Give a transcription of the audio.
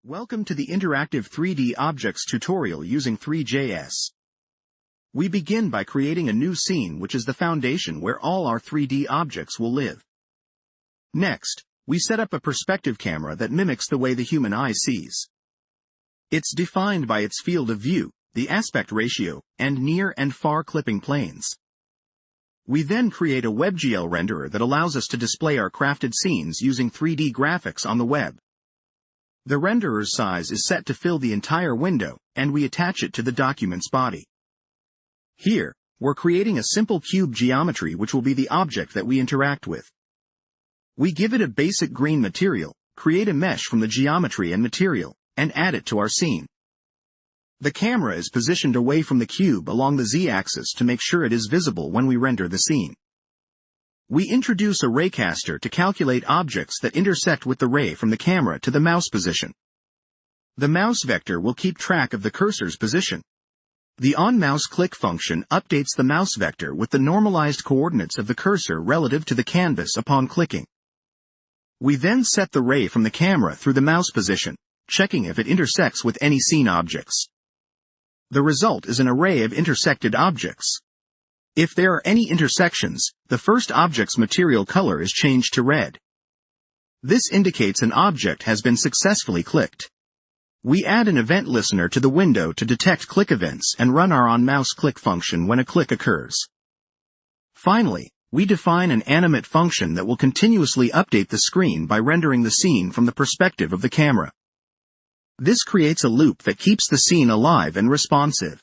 Welcome to the interactive 3D objects tutorial using Three.js. We begin by creating a new scene, which is the foundation where all our 3D objects will live. Next, we set up a perspective camera that mimics the way the human eye sees. It's defined by its field of view, the aspect ratio, and near and far clipping planes. We then create a WebGL renderer that allows us to display our crafted scenes using 3D graphics on the web. The renderer's size is set to fill the entire window, and we attach it to the document's body. Here, we're creating a simple cube geometry which will be the object that we interact with. We give it a basic green material, create a mesh from the geometry and material, and add it to our scene. The camera is positioned away from the cube along the z-axis to make sure it is visible when we render the scene. We introduce a raycaster to calculate objects that intersect with the ray from the camera to the mouse position. The mouse vector will keep track of the cursor's position. The on-mouse click function updates the mouse vector with the normalized coordinates of the cursor relative to the canvas upon clicking. We then set the ray from the camera through the mouse position, checking if it intersects with any scene objects. The result is an array of intersected objects. If there are any intersections, the first object's material color is changed to red. This indicates an object has been successfully clicked. We add an event listener to the window to detect click events and run our on-mouse click function when a click occurs. Finally, we define an animate function that will continuously update the screen by rendering the scene from the perspective of the camera. This creates a loop that keeps the scene alive and responsive.